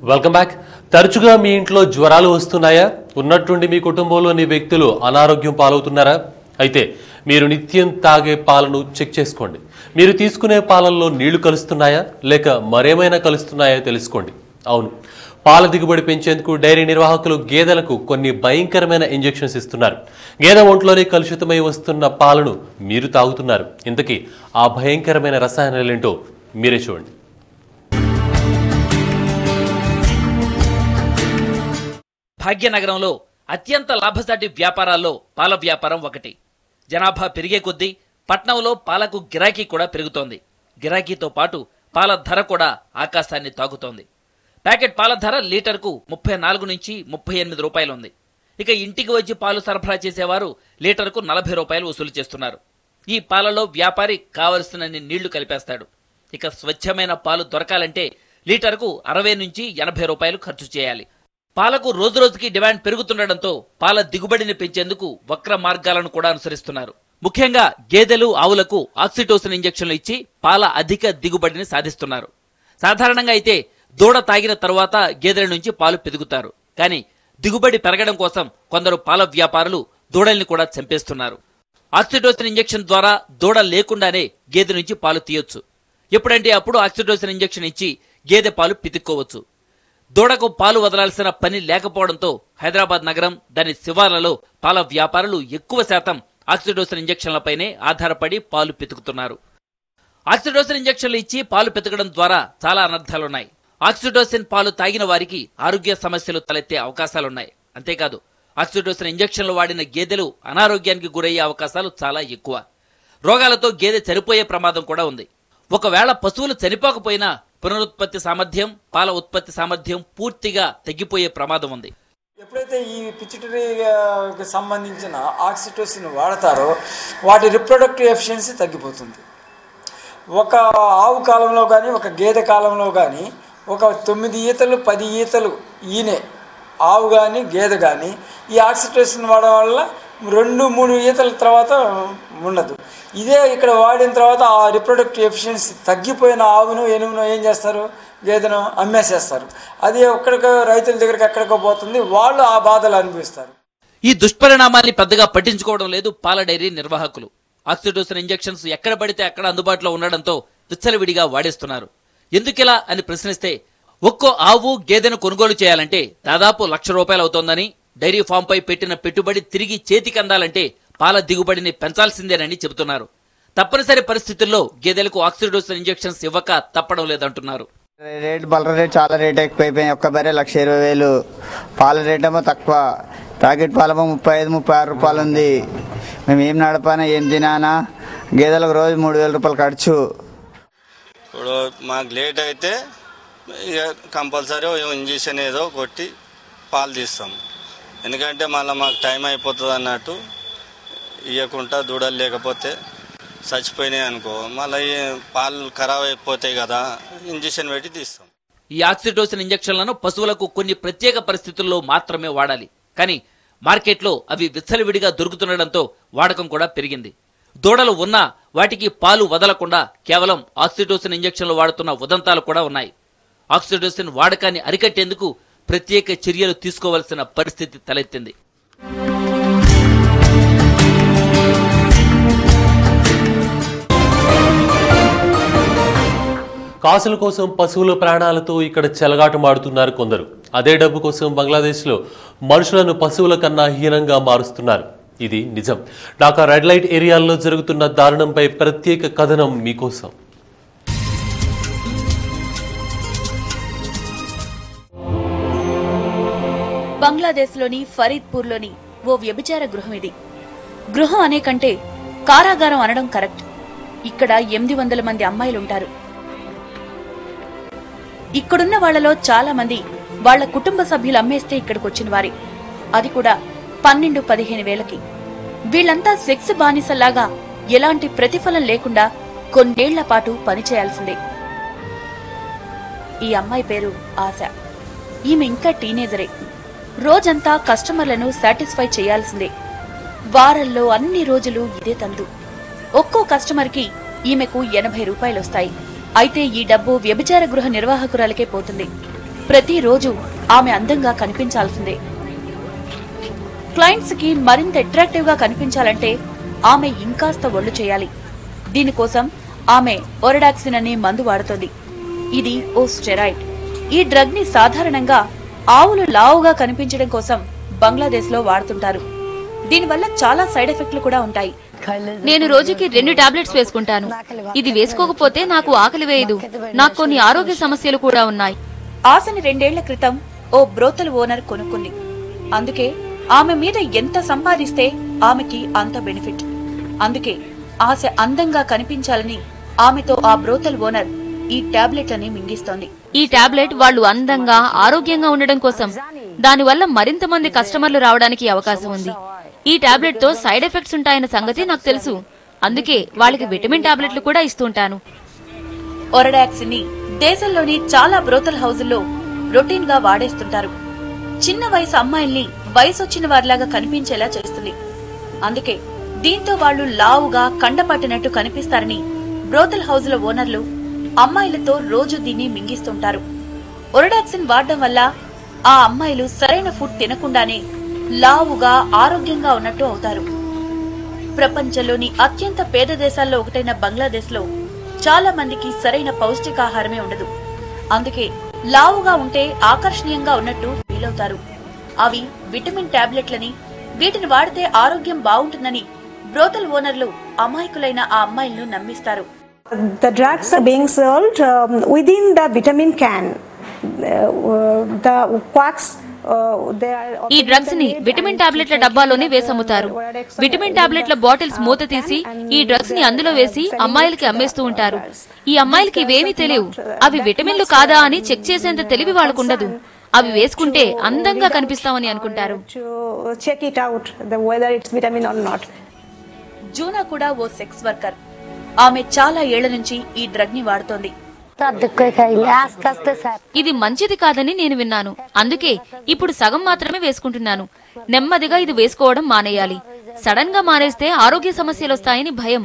Welcome back. తరచుగా మీ ఇంట్లో జ్వరాలు వస్తున్నాయా? ఉన్నట్టుండి మీ కుటుంబంలోని వ్యక్తులు అనారోగ్యం పాలవుతున్నారా? అయితే మీరు నిత్యం తాగే పాలను చెక్ చేసుకోండి. మీరు తీసుకునే పాలల్లో నీళ్లు కలుస్తున్నాయా లేక మరేమైనా కలుస్తున్నాయా తెలుసుకోండి. అవును, పాల దిగుబడి పెంచేందుకు డైరీ నిర్వాహకులు గేదెలకు కొన్ని భయంకరమైన ఇంజెక్షన్స్ ఇస్తున్నారు. గేదె ఒంట్లోనే కలుషితమై వస్తున్న పాలను మీరు తాగుతున్నారు. ఇంతకీ ఆ భయంకరమైన రసాయనాలేంటో మీరే చూడండి. భాగ్యనగరంలో అత్యంత లాభసాటి వ్యాపారాల్లో పాల వ్యాపారం ఒకటి. జనాభా పెరిగే కొద్దీ పట్నంలో పాలకు గిరాకీ కూడా పెరుగుతోంది. గిరాకీతో పాటు పాల ధర కూడా ఆకాశాన్ని తాకుతోంది. ప్యాకెట్ పాల ధర లీటర్కు 34 నుంచి 38 రూపాయలు ఉంది. ఇక ఇంటికి వచ్చి పాలు సరఫరా చేసేవారు లీటర్కు 40 రూపాయలు వసూలు చేస్తున్నారు. ఈ పాలలో వ్యాపారి కావలసినన్ని నీళ్లు కలిపేస్తాడు. ఇక స్వచ్ఛమైన పాలు దొరకాలంటే లీటర్కు 60 నుంచి 80 రూపాయలు ఖర్చు చేయాలి. పాలకు రోజురోజుకి డిమాండ్ పెరుగుతుండటంతో పాల దిగుబడిని పెంచేందుకు వక్ర మార్గాలను కూడా అనుసరిస్తున్నారు. ముఖ్యంగా గేదెలు, ఆవులకు ఆక్సిటోసిన్ ఇంజెక్షన్లు ఇచ్చి పాల అధిక దిగుబడిని సాధిస్తున్నారు. సాధారణంగా అయితే దూడ తాగిన తరువాత గేదెల నుంచి పాలు పిదుగుతారు. కానీ దిగుబడి పెరగడం కోసం కొందరు పాల వ్యాపారులు దూడల్ని కూడా చంపేస్తున్నారు. ఆక్సిటోసిన్ ఇంజెక్షన్ ద్వారా దూడ లేకుండానే గేదె నుంచి పాలు తీయొచ్చు. ఎప్పుడంటే అప్పుడు ఆక్సిటోసిన్ ఇంజెక్షన్ ఇచ్చి గేదె పాలు పితుక్కోవచ్చు. దూడకు పాలు వదలాల్సిన పని లేకపోవడంతో హైదరాబాద్ నగరం, దాని శివార్లలో పాల వ్యాపారులు ఎక్కువ శాతం ఆక్సిటోసిన్ ఇంజెక్షన్లపైనే ఆధారపడి పాలు పితుకుతున్నారు. ఆక్సిటోసిన్ ఇంజెక్షన్లు ఇచ్చి పాలు పితకడం ద్వారా చాలా అనర్థాలున్నాయి. ఆక్సిటోసిన్ పాలు తాగిన వారికి ఆరోగ్య సమస్యలు తలెత్తే అవకాశాలున్నాయి. అంతేకాదు ఆక్సిటోసిన్ ఇంజెక్షన్లు వాడిన గేదెలు అనారోగ్యానికి గురయ్యే అవకాశాలు చాలా ఎక్కువ. రోగాలతో గేదె చనిపోయే ప్రమాదం కూడా ఉంది. ఒకవేళ పశువులు చనిపోకపోయినా పునరుత్పత్తి సామర్థ్యం, పాల ఉత్పత్తి సామర్థ్యం పూర్తిగా తగ్గిపోయే ప్రమాదం ఉంది. ఎప్పుడైతే ఈ పిచ్యుటరీకి సంబంధించిన ఆక్సిటోసిన్ వాడతారో వాటి రిప్రొడక్టివ్ ఎఫిషియన్సీ తగ్గిపోతుంది. ఒక ఆవు కాలంలో కానీ ఒక గేదె కాలంలో కానీ ఒక 9 ఈతలు 10 ఈతలు ఈనే ఆవు కానీ గేదె కానీ ఈ ఆక్సిటోసిన్ వాడడం వల్ల 2-3 ఈతల తర్వాత ఉండదు. ఇదే ఇక్కడ వాడిన తర్వాత ఆ రిప్రొడక్టివ్ ఎఫిషియన్సీ తగ్గిపోయిన ఆవును ఎనుమును ఏం చేస్తారు, గేదెను అమ్మేసేస్తారు. అది ఎక్కడికో రైతుల దగ్గరికి ఎక్కడికో పోతుంది, వాళ్ళు ఆ బాధలు అనుభవిస్తారు. ఈ దుష్పరిణామాన్ని పెద్దగా పట్టించుకోవడం లేదు పాల డైరీ నిర్వాహకులు. ఆక్సిటోసిన్ ఇంజెక్షన్స్ ఎక్కడ పడితే అక్కడ అందుబాటులో ఉండడంతో విచ్చలవిడిగా వాడేస్తున్నారు. ఎందుకిలా అని ప్రశ్నిస్తే ఒక్కో ఆవు గేదెను కొనుగోలు చేయాలంటే దాదాపు ₹1,00,000 అవుతోందని, డైరీ ఫామ్ పై పెట్టిన పెట్టుబడి తిరిగి చేతికి అందాలంటే పాల దిగుబడిని పెంచాల్సిందేనని చెబుతున్నారు. తప్పనిసరి పరిస్థితుల్లో గేదెలకు ఆక్సిటోసిన్ ఇంజెక్షన్స్ ఇవ్వక తప్పడం లేదంటున్నారు. బర్రె రేట్ చాలా రేట్ ఎక్కువైపోయింది. ఒక్క బర్రె ₹1,20,000. పాల రేట్ ఏమో తక్కువ. ప్యాకెట్ పాలేమో 35-36 రూపాయలు ఉంది. మేము ఏం నడపానా ఏం తినానా, గేదెలకు రోజు ₹3,000 ఖర్చు. ఇప్పుడు మాకు లేట్ అయితే కంపల్సరీ ఇంజక్షన్ ఏదో కొట్టి పాలు తీస్తాం. ఎందుకంటే మళ్ళీ మాకు టైం అయిపోతుంది అన్నట్టు ఇవ్వకుండా దూడలు లేకపోతే చచ్చిపోయినాయి అనుకో, మళ్ళీ పాలు ఖరాబ్ అయిపోతాయి కదా, ఇంజక్షన్ పెట్టి తీస్తాం. ఈ ఆక్సిటోసిన్ ఇంజెక్షన్లను పశువులకు కొన్ని ప్రత్యేక పరిస్థితుల్లో మాత్రమే వాడాలి. కానీ మార్కెట్లో అవి విచ్చలవిడిగా దొరుకుతుండటంతో వాడకం కూడా పెరిగింది. దూడలు ఉన్నా వాటికి పాలు వదలకుండా కేవలం ఆక్సిటోసిన్ ఇంజెక్షన్లు వాడుతున్న ఉదంతాలు కూడా ఉన్నాయి. ఆక్సిటోసిన్ వాడకాన్ని అరికట్టేందుకు ప్రత్యేక చర్యలు తీసుకోవాల్సిన పరిస్థితి తలెత్తింది. కాసుల కోసం పశువుల ప్రాణాలతో ఇక్కడ చెలగాటమాడుతున్నారు కొందరు. అదే డబ్బు కోసం బంగ్లాదేశ్లో మనుషులను పశువుల కన్నా హీనంగా మారుస్తున్నారు. ఇది నిజం. ఢాకా రెడ్ లైట్ ఏరియాల్లో జరుగుతున్న దారుణంపై ప్రత్యేక కథనం మీకోసం. బంగ్లాదేశ్లోని ఫరీద్పూర్లోని ఓ వ్యభిచార గృహం ఇది. గృహం అనే కంటే కారాగారం అనడం కరెక్ట్. ఇక్కడ 800 మంది అమ్మాయిలుంటారు. ఇక్కడున్న వాళ్లలో చాలా మంది వాళ్ల కుటుంబ సభ్యులు అమ్మేస్తే ఇక్కడికొచ్చిన వారే, అది కూడా 12-15 వేలకి. వీళ్లంతా సెక్స్ బానిసల్లాగా ఎలాంటి ప్రతిఫలం లేకుండా కొన్నేళ్ల పాటు పనిచేయాల్సిందే. ఈ అమ్మాయి పేరు ఆశ. ఈమె ఇంకా టీనేజరే. రోజంతా కస్టమర్లను సాటిస్ఫై చేయాల్సిందే. వారంలో అన్ని రోజులు ఇదే తందు. ఒక్కో కస్టమర్కి ఈమెకు ₹80 వస్తాయి. అయితే ఈ డబ్బు వ్యభిచార గృహ నిర్వాహకురాలకే పోతుంది. ప్రతిరోజు ఆమె అందంగా కనిపించాల్సిందే. క్లయింట్స్ కి మరింత అట్రాక్టివ్ గా కనిపించాలంటే ఆమె ఇంకాస్త ఒళ్ళు చేయాలి. దీనికోసం ఆమె ఒరడాక్సిన్ అనే మందు వాడుతోంది. ఇది ఓ స్టెరాయిడ్. ఈ డ్రగ్ ని సాధారణంగా ఆవులు లావుగా కనిపించడం కోసం బంగ్లాదేశ్ లో వాడుతుంటారు. దీనివల్ల చాలా సైడ్ ఎఫెక్ట్లు కూడా ఉంటాయి. నేను రోజుకి 2 టాబ్లెట్స్ వేసుకుంటాను. ఇది వేసుకోకపోతే నాకు ఆకలి వేయదు. నాకు కొన్ని ఆరోగ్య సమస్యలు కూడా ఉన్నాయి. ఆశని 2 ఏళ్ల క్రితం ఓ బ్రోతల్ ఓనర్ కొనుక్కుంది. అందుకే ఆమె మీద ఎంత సంపాదిస్తే ఆమెకి అంత బెనిఫిట్. అందుకే ఆశ అందంగా కనిపించాలని ఆమెతో ఆ బ్రోతల్ ఓనర్ ఈ టాబ్లెట్లని మింగిస్తోంది. ఈ టాబ్లెట్ వాళ్ళు అందంగా ఆరోగ్యంగా ఉండడం కోసం, దానివల్ల మరింత మంది కస్టమర్లు రావడానికి అవకాశం ఉంది. ఈ టాబ్లెట్ తో సైడ్ ఎఫెక్ట్స్ ఉంటాయన్న సంగతి నాకు తెలుసు. అందుకే వాళ్ళకి విటమిన్ టాబ్లెట్లు కూడా ఇస్తుంటాను. ఒరడాక్సిన్ ని దేశంలోని చాలా బ్రోతల్ హౌజుల్లో రొటీన్ గా వాడేస్తుంటారు. చిన్న వయసు అమ్మాయిల్ని వయసొచ్చిన వారిలాగా కనిపించేలా చేస్తుంది. అందుకే దీంతో వాళ్లు లావుగా కండపట్టినట్టు కనిపిస్తారని బ్రోతల్ హౌజుల ఓనర్లు అమ్మాయిలతో రోజు దీన్ని మింగిస్తుంటారు. ఒరడాక్సిన్ వాడడం వల్ల ఆ అమ్మాయిలు సరైన ఫుడ్ తినకుండానే లావుగా ఆరోగ్యంగా ఉన్నట్టు అవుతారు. ప్రపంచంలోని అత్యంత పేద దేశాల్లో ఒకటైన బంగ్లాదేశ్ లో చాలా మందికి సరైన పౌష్టికాహారమే ఉండదు. అందుకే లావుగా ఉంటే ఆకర్షణీయంగా ఉన్నట్టు ఫీలవుతారు. అవి విటమిన్ టాబ్లెట్లని, వీటిని వాడితే ఆరోగ్యం బాగుంటుందని బ్రోతల్ ఓనర్లు అమాయకులైన ఆ అమ్మాయిలను నమ్మిస్తారు. The drugs are being sold within the vitamin can. The quacks. ఈ డ్రగ్స్ ని విటమిన్ టాబ్లెట్ల డబ్బాలోనే వేసమ్ముతారు. విటమిన్ టాబ్లెట్ల బాటిల్స్ మూత తీసి ఈ డ్రగ్స్ ని అందులో వేసి అమ్మాయిలకి అమ్మేస్తూ ఉంటారు. ఈ అమ్మాయిలకి ఇవేమీ తెలియవు. అవి విటమిన్లు కాదా అని చెక్ చేసేంత తెలివి వాళ్ళకుండదు. అవి వేసుకుంటే అందంగా కనిపిస్తామని అనుకుంటారు. జూనా కూడా ఓ సెక్స్ వర్కర్. ఆమె చాలా ఏళ్ల నుంచి ఈ డ్రగ్ ని వాడుతోంది. ఇది మంచిది కాదని నేను విన్నాను. అందుకే ఇప్పుడు సగం మాత్రమే వేసుకుంటున్నాను. నెమ్మదిగా ఇది వేసుకోవడం మానేయాలి. సడన్ గా మానేస్తే ఆరోగ్య సమస్యలు వస్తాయని భయం.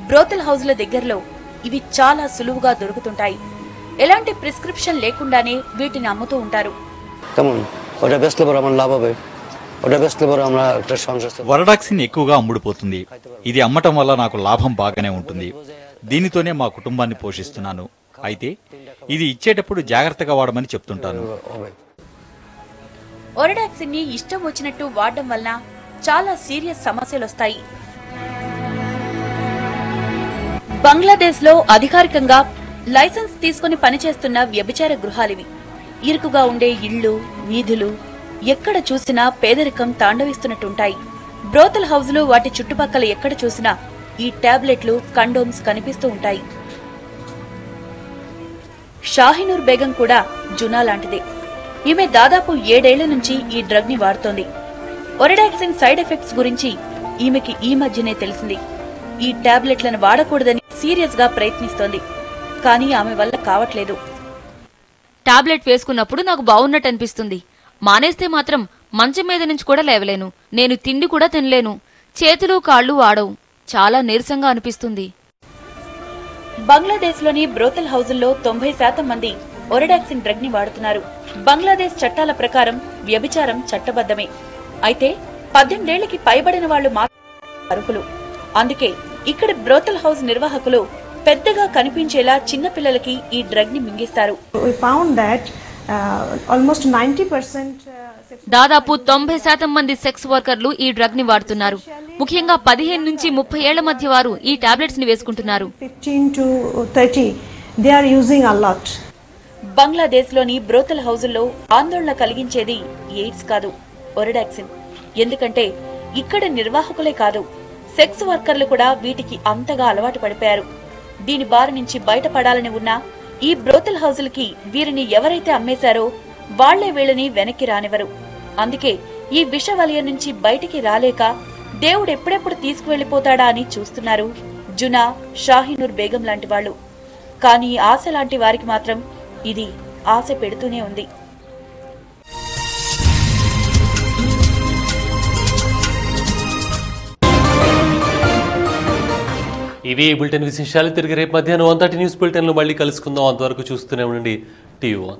బ్రోతల్ హౌజ్ల దగ్గరలో ఇవి చాలా సులువుగా దొరుకుతుంటాయి. ఎలాంటి ప్రిస్క్రిప్షన్ లేకుండానే వీటిని అమ్ముతూ ఉంటారు. వరడాక్సిన్ ఎక్కువగా అమ్ముడుపోతుంది. ఇది అమ్మటం వల్ల నాకు లాభం బాగానే ఉంటుంది. దీనితోనే మా కుటుంబాన్ని పోషిస్తున్నాను. అయితే ఇది ఇచ్చేటప్పుడు జాగ్రత్తగా వాడమని చెప్తుంటాను. ఒరడాక్సిన్ ని ఇష్టం వచ్చినట్టు వాడడం వలన చాలా సీరియస్ సమస్యలు వస్తాయి. బంగ్లాదేశ్ లో అధికారికంగా లైసెన్స్ తీసుకుని పనిచేస్తున్న వ్యభిచార గృహాలివి. ఇరుకుగా ఉండే ఇళ్లు, వీధులు, ఎక్కడ చూసినా పేదరికం తాండవిస్తున్నట్టుంటాయి. బ్రోతల్ హౌజులు వాటి చుట్టుపక్కల ఎక్కడ చూసినా ఈ టాబ్లెట్లు, కండోమ్స్ కనిపిస్తూ ఉంటాయి. షాహినూర్ బేగం కూడా జునా లాంటిదే. ఈమె దాదాపు 7 ఏళ్ల నుంచి ఈ డ్రగ్ ని వాడుతోంది. ఒరడాక్సిన్ సైడ్ ఎఫెక్ట్స్ గురించి ఈమెకి ఈ మధ్యనే తెలిసింది. ఈ టాబ్లెట్లను వాడకూడదని సీరియస్ గా ప్రయత్నిస్తోంది. కానీ ఆమె వల్ల కావట్లేదు. టాబ్లెట్ వేసుకున్నప్పుడు నాకు బాగున్నట్టు అనిపిస్తుంది. మానేస్తే మాత్రం మంచం మీద నుంచి కూడా లేవలేను. నేను తిండి కూడా తినలేను. చేతులు కాళ్లు వాడవు. చాలా నీరసంగా అనిపిస్తుంది. బంగ్లాదేశ్ లోని బ్రోతల్ హౌజుల్లో 90% మంది ఒరడాక్సిన్ డ్రగ్ ని వాడుతున్నారు. బంగ్లాదేశ్ చట్టాల ప్రకారం వ్యభిచారం చట్టబద్దమే. అయితే 18 ఏళ్లకి పైబడిన వాళ్లు మాత్రమే అర్హులు. అందుకే ఇక్కడ బ్రోతల్ హౌజ్ నిర్వాహకులు పెద్దగా కనిపించేలా చిన్న పిల్లలకి ఈ డ్రగ్ ని మింగిస్తారు. దాదాపు 90% మంది సెక్స్ వర్కర్లు ఈ డ్రగ్ ని వాడుతున్నారు. ముఖ్యంగా 15 నుంచి 30 ఏళ్ల మధ్య వారు ఈ టాబ్లెట్స్ ని వేసుకుంటున్నారు. బంగ్లాదేశ్ లోని బ్రోతల్ హౌజుల్లో ఆందోళన కలిగించేది ఎయిడ్స్ కాదు, ఒరడాక్సిన్. ఎందుకంటే ఇక్కడ నిర్వాహకులే కాదు, సెక్స్ వర్కర్లు కూడా వీటికి అంతగా అలవాటు పడిపోయారు. దీని బారి నుంచి బయటపడాలని ఉన్నా ఈ బ్రోతల్ హౌజులకి వీరిని ఎవరైతే అమ్మేశారో వాళ్లే వీళ్ళని వెనక్కి రానివ్వరు. అందుకే ఈ విష వలయం నుంచి బయటికి రాలేక దేవుడు ఎప్పుడెప్పుడు తీసుకువెళ్లిపోతాడా అని చూస్తున్నారు జునా, షాహినూర్ బేగం లాంటి వాళ్లు. కానీ ఆశ లాంటి వారికి మాత్రం ఇది ఆశ పెడుతూనే ఉంది. ఇవి బులెటిన్ విశేషాలు. తిరిగి రేపు మధ్యాహ్నం 1:30 న్యూస్ బులెటిన్లో మళ్ళీ కలుసుకుందాం. అంతవరకు చూస్తూనే ఉండండి టీవీ1.